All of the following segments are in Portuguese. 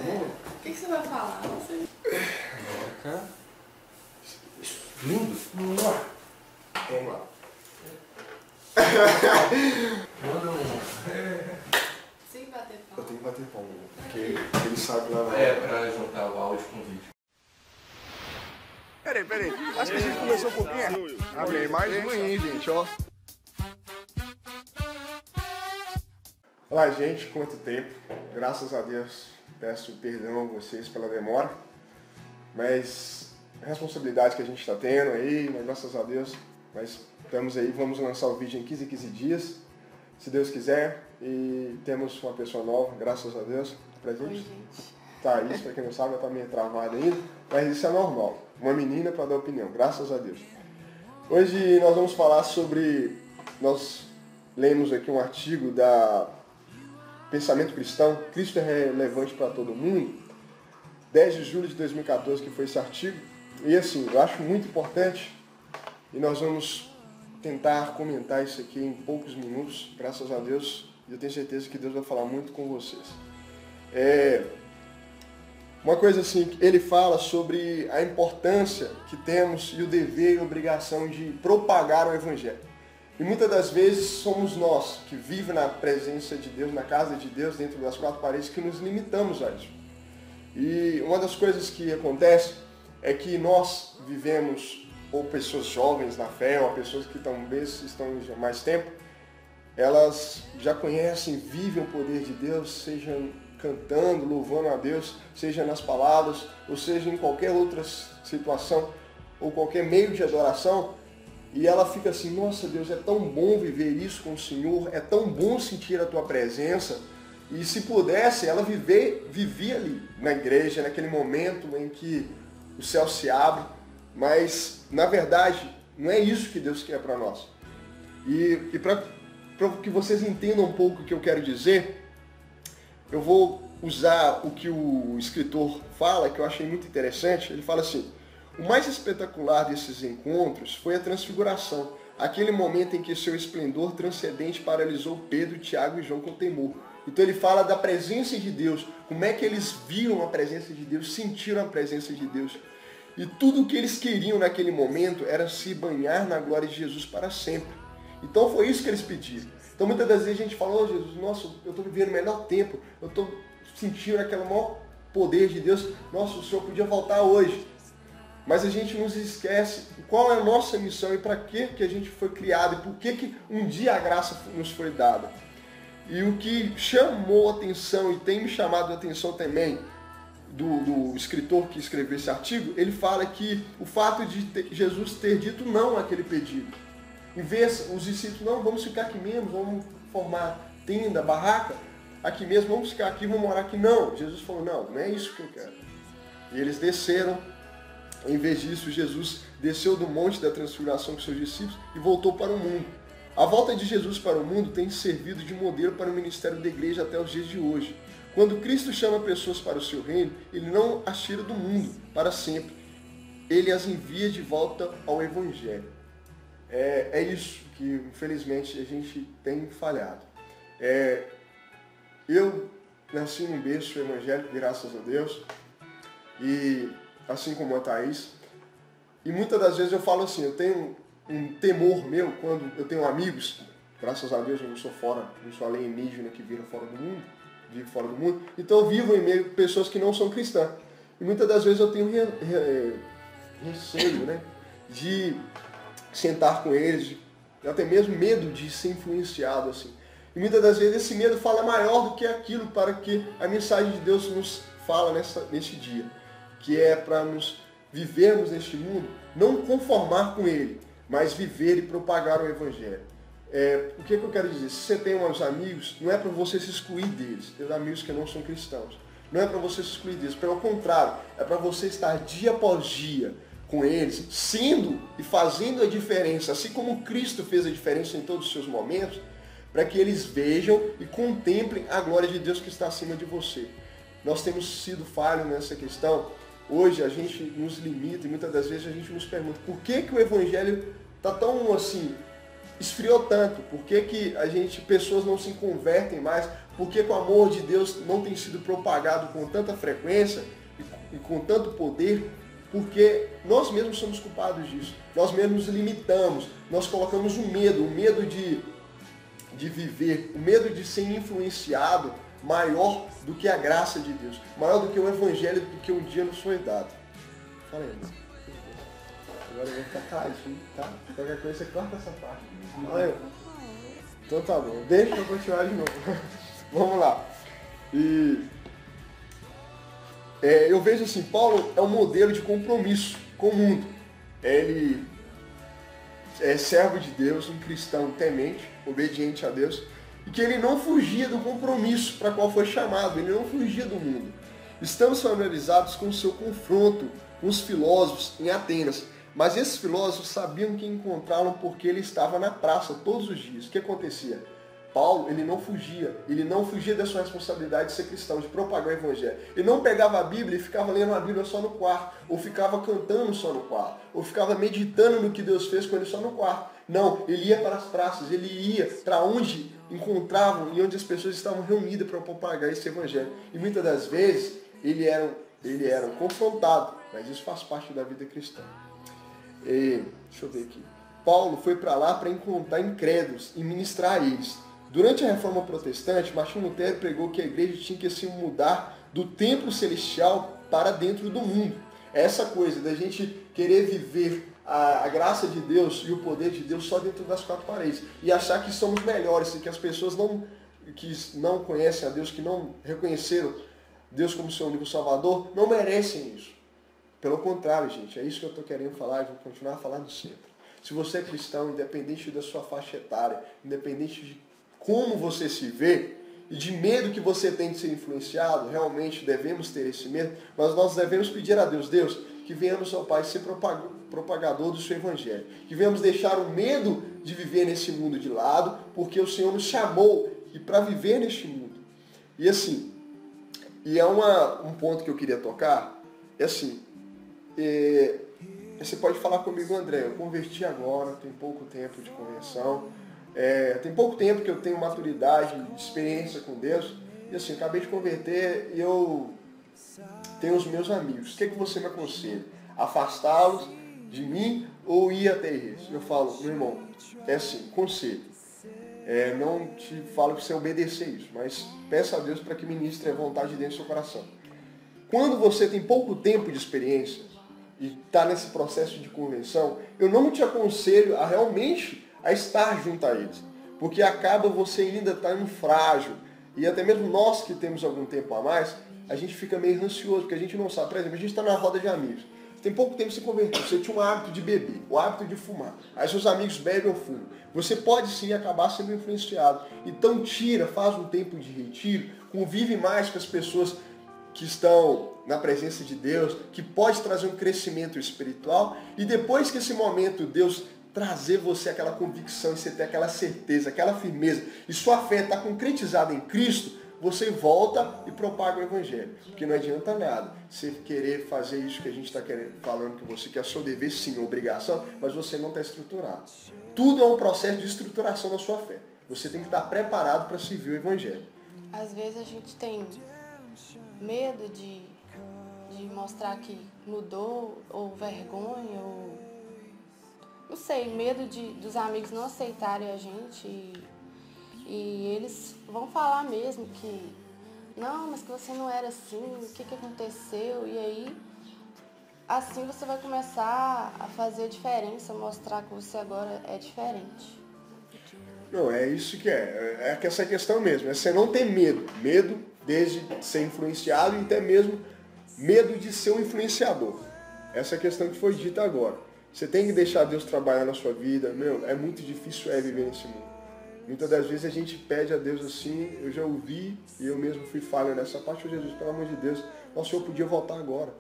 O que você vai falar? Você... Lindo? Vamos lá. Manda sem bater palma. Eu tenho que bater palma, porque ele sabe lá. Pra juntar o áudio com o vídeo. Peraí. Acho que a gente começou um pouquinho. Amém. Mais um aí, gente, ó. Olá, gente. Quanto tempo. Graças a Deus. Peço perdão a vocês pela demora. Mas a responsabilidade que a gente está tendo aí, mas graças a Deus, nós estamos aí. Vamos lançar o vídeo em 15 dias, se Deus quiser. E temos uma pessoa nova, graças a Deus, presente. Oi, gente. Thaís, para quem não sabe, ela está meio travada ainda, mas isso é normal. Uma menina para dar opinião, graças a Deus. Hoje nós vamos falar sobre... Nós lemos aqui um artigo da Pensamento Cristão, Cristo é relevante para todo mundo, 10 de julho de 2014, que foi esse artigo. E assim, eu acho muito importante, e nós vamos tentar comentar isso aqui em poucos minutos, graças a Deus, e eu tenho certeza que Deus vai falar muito com vocês. Uma coisa assim, ele fala sobre a importância que temos e o dever e a obrigação de propagar o Evangelho. E muitas das vezes somos nós que vivemos na presença de Deus, na casa de Deus, dentro das quatro paredes, que nos limitamos a isso. E uma das coisas que acontece é que nós vivemos, ou pessoas jovens na fé, ou pessoas que talvez estão mais tempo, elas já conhecem, vivem o poder de Deus, seja cantando, louvando a Deus, seja nas palavras, ou seja em qualquer outra situação, ou qualquer meio de adoração, e ela fica assim, nossa Deus, é tão bom viver isso com o Senhor, é tão bom sentir a Tua presença, e se pudesse, ela vivia ali na igreja, naquele momento em que o céu se abre, mas na verdade não é isso que Deus quer para nós. E para que vocês entendam um pouco o que eu quero dizer, eu vou usar o que o escritor fala, que eu achei muito interessante. Ele fala assim: o mais espetacular desses encontros foi a transfiguração, aquele momento em que seu esplendor transcendente paralisou Pedro, Tiago e João com temor. Então ele fala da presença de Deus, como é que eles viram a presença de Deus, sentiram a presença de Deus. E tudo o que eles queriam naquele momento era se banhar na glória de Jesus para sempre. Então foi isso que eles pediram. Então muitas das vezes a gente fala, oh, Jesus, nossa, eu estou vivendo o melhor tempo, eu estou sentindo aquele maior poder de Deus, nossa, o Senhor podia voltar hoje. Mas a gente nos esquece qual é a nossa missão e para que a gente foi criado e por que um dia a graça nos foi dada. E o que chamou a atenção e tem me chamado a atenção também do escritor que escreveu esse artigo, ele fala que o fato de Jesus ter dito não àquele pedido. Em vez, os discípulos, não, vamos ficar aqui mesmo, vamos formar tenda, barraca, aqui mesmo, vamos ficar aqui, vamos morar aqui. Não, Jesus falou, não é isso que eu quero. E eles desceram, em vez disso, Jesus desceu do monte da transfiguração com seus discípulos e voltou para o mundo. A volta de Jesus para o mundo tem servido de modelo para o ministério da igreja até os dias de hoje. Quando Cristo chama pessoas para o seu reino, Ele não as tira do mundo para sempre. Ele as envia de volta ao Evangelho. É isso que, infelizmente, a gente tem falhado. Eu nasci num berço evangélico, graças a Deus, e assim como a Thaís. E muitas das vezes eu falo assim, eu tenho um temor meu quando eu tenho amigos, graças a Deus eu não sou alienígena que vive fora do mundo, então eu vivo em meio a pessoas que não são cristãs. E muitas das vezes eu tenho receio, né, de sentar com eles, até mesmo medo de ser influenciado assim. E muitas das vezes esse medo fala maior do que aquilo para que a mensagem de Deus nos fala neste dia, que é para nos vivermos neste mundo, não conformar com ele, mas viver e propagar o Evangelho. O que eu quero dizer? Se você tem uns amigos, não é para você se excluir deles, tem amigos que não são cristãos. Não é para você se excluir deles, pelo contrário, é para você estar dia após dia com eles, sendo e fazendo a diferença, assim como Cristo fez a diferença em todos os seus momentos, para que eles vejam e contemplem a glória de Deus que está acima de você. Nós temos sido falhos nessa questão. Hoje a gente nos limita e muitas das vezes a gente nos pergunta por que o Evangelho está tão assim esfriou tanto? Por que que pessoas não se convertem mais? Por que que o amor de Deus não tem sido propagado com tanta frequência e com tanto poder? Porque nós mesmos somos culpados disso. Nós mesmos nos limitamos. Nós colocamos o medo de viver, o medo de ser influenciado maior do que a graça de Deus, maior do que o evangelho do que um dia nos foi dado. Fala aí, irmão. Agora eu vou ficar caladinho, tá? Qualquer coisa você corta essa parte. Fala aí. Então tá bom, deixa eu continuar de novo. Vamos lá. Eu vejo assim, Paulo é um modelo de compromisso com o mundo. Ele é servo de Deus, um cristão temente, obediente a Deus, e que ele não fugia do compromisso para qual foi chamado, ele não fugia do mundo. Estamos familiarizados com o seu confronto com os filósofos em Atenas, mas esses filósofos sabiam que encontrá-lo porque ele estava na praça todos os dias. O que acontecia? Paulo, ele não fugia da sua responsabilidade de ser cristão, de propagar o evangelho. Ele não pegava a Bíblia e ficava lendo a Bíblia só no quarto, ou ficava cantando só no quarto, ou ficava meditando no que Deus fez com ele só no quarto. Não, ele ia para as praças, ele ia para onde encontravam e onde as pessoas estavam reunidas para propagar esse evangelho. E muitas das vezes ele era confrontado, mas isso faz parte da vida cristã. Deixa eu ver aqui. Paulo foi para lá para encontrar incrédulos e ministrar a eles. Durante a Reforma Protestante, Martinho Lutero pregou que a igreja tinha que se mudar do templo celestial para dentro do mundo. Essa coisa da gente querer viver a graça de Deus e o poder de Deus só dentro das quatro paredes e achar que somos melhores e que as pessoas que não conhecem a Deus, que não reconheceram Deus como seu único Salvador, não merecem isso. Pelo contrário, gente, é isso que eu estou querendo falar e vou continuar falando sempre. Se você é cristão, independente da sua faixa etária, independente de como você se vê e de medo que você tem de ser influenciado, realmente devemos ter esse medo, mas nós devemos pedir a Deus, que venhamos, ó Pai, ser propagador do seu evangelho, que venhamos deixar o medo de viver nesse mundo de lado, porque o Senhor nos chamou e para viver neste mundo. E assim, um ponto que eu queria tocar, você pode falar comigo, André, eu converti agora, tem pouco tempo de conversão, tem pouco tempo que eu tenho maturidade, experiência com Deus, e assim, acabei de converter e eu tenho os meus amigos. O que você me aconselha? Afastá-los de mim ou ir até eles? Eu falo, meu irmão, é assim, conselho. Não te falo para você obedecer isso, mas peça a Deus para que ministre a vontade dentro do seu coração. Quando você tem pouco tempo de experiência e está nesse processo de conversão, eu não te aconselho a realmente estar junto a eles, porque acaba você ainda estando frágil, e até mesmo nós que temos algum tempo a mais, a gente fica meio ansioso, porque a gente não sabe. Por exemplo, a gente está na roda de amigos, você tem pouco tempo de se converter, você tinha um hábito de beber, o hábito de fumar, aí seus amigos bebem ou fumam, você pode sim acabar sendo influenciado. Então faz um tempo de retiro, convive mais com as pessoas que estão na presença de Deus, que pode trazer um crescimento espiritual, e depois que esse momento Deus trazer você aquela convicção, e você ter aquela certeza, aquela firmeza, e sua fé está concretizada em Cristo, você volta e propaga o Evangelho. Porque não adianta nada você querer fazer isso que a gente está falando que você quer, seu dever, sim, obrigação, mas você não está estruturado. Tudo é um processo de estruturação da sua fé. Você tem que estar preparado para servir o Evangelho. Às vezes a gente tem medo de mostrar que mudou, ou vergonha, ou não sei, medo dos amigos não aceitarem a gente e eles vão falar mesmo que não, mas que você não era assim, o que aconteceu? E aí, assim você vai começar a fazer diferença, mostrar que você agora é diferente. Não, é isso que é essa questão mesmo, é você não ter medo desde ser influenciado e até mesmo medo de ser um influenciador. Essa é a questão que foi dita agora. Você tem que deixar Deus trabalhar na sua vida. É muito difícil viver nesse mundo. Muitas das vezes a gente pede a Deus assim, eu já ouvi e eu mesmo fui falho nessa parte. Jesus, pelo amor de Deus, nossa, eu podia voltar agora.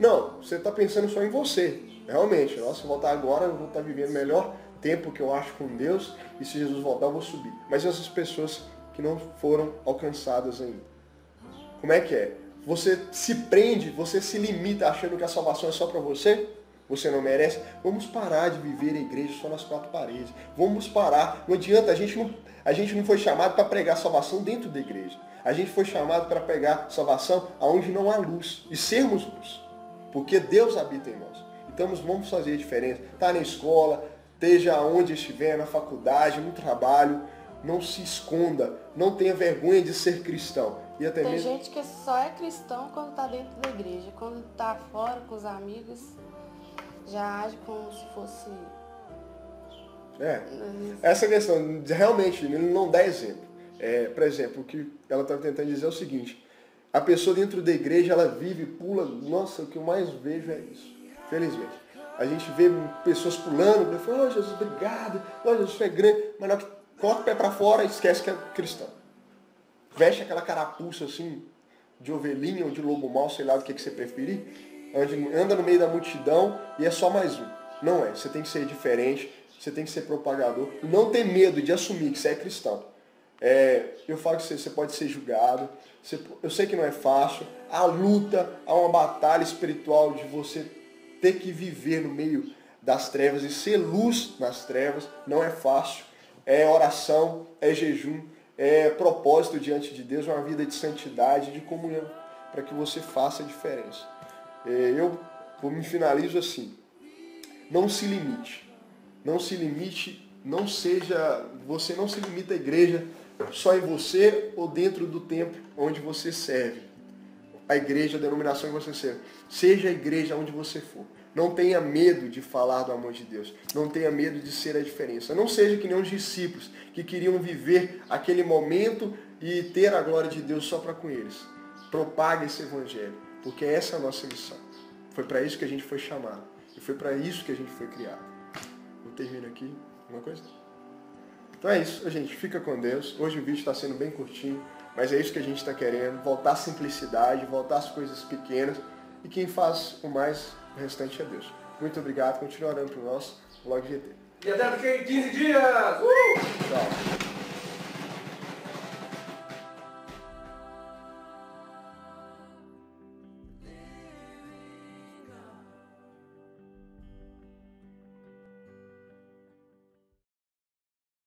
Não, você está pensando só em você. Realmente, nossa, se eu voltar agora, eu vou estar vivendo o melhor tempo que eu acho com Deus, e se Jesus voltar, eu vou subir. Mas essas pessoas que não foram alcançadas ainda, como é que é? Você se prende, você se limita achando que a salvação é só para você? você não merece. Vamos parar de viver a igreja só nas quatro paredes. Vamos parar. Não adianta, a gente não foi chamado para pregar salvação dentro da igreja. A gente foi chamado para pregar salvação aonde não há luz. E sermos luz. Porque Deus habita em nós. Então vamos fazer a diferença. Está na escola, esteja onde estiver, na faculdade, no trabalho. Não se esconda. Não tenha vergonha de ser cristão. E até Tem mesmo... gente que só é cristão quando está dentro da igreja. Quando está fora com os amigos, já age como se fosse... Essa questão, realmente, ele não dá exemplo. Por exemplo, o que ela está tentando dizer é o seguinte. A pessoa dentro da igreja, ela vive, pula. Nossa, o que eu mais vejo é isso. Felizmente. A gente vê pessoas pulando, fala, oh, Jesus, obrigado. Oh, Jesus, é grande. Mas na hora que coloca o pé para fora, esquece que é cristão. Veste aquela carapuça assim, de ovelhinha ou de lobo mau, sei lá do que você preferir. Anda no meio da multidão e é só mais um. Não é. Você tem que ser diferente, você tem que ser propagador. Não ter medo de assumir que você é cristão. Eu falo que você pode ser julgado. Eu sei que não é fácil. Há luta, há uma batalha espiritual de você ter que viver no meio das trevas e ser luz nas trevas. Não é fácil. É oração, é jejum, é propósito diante de Deus, uma vida de santidade, de comunhão, para que você faça a diferença. Eu me finalizo assim. Não se limite. Não se limite, você não se limita à igreja só em você ou dentro do templo onde você serve. A igreja, a denominação que você serve. Seja a igreja onde você for. Não tenha medo de falar do amor de Deus. Não tenha medo de ser a diferença. Não seja que nem os discípulos que queriam viver aquele momento e ter a glória de Deus só para com eles. Propague esse evangelho, porque essa é a nossa missão. Foi para isso que a gente foi chamado. E foi para isso que a gente foi criado. Eu termino aqui. Alguma coisa? Então é isso, gente. Fica com Deus. Hoje o vídeo está sendo bem curtinho, mas é isso que a gente está querendo. Voltar à simplicidade, voltar às coisas pequenas. E quem faz o restante é Deus. Muito obrigado. Continue orando por nós. Log GT. E até daqui a 15 dias! Tchau.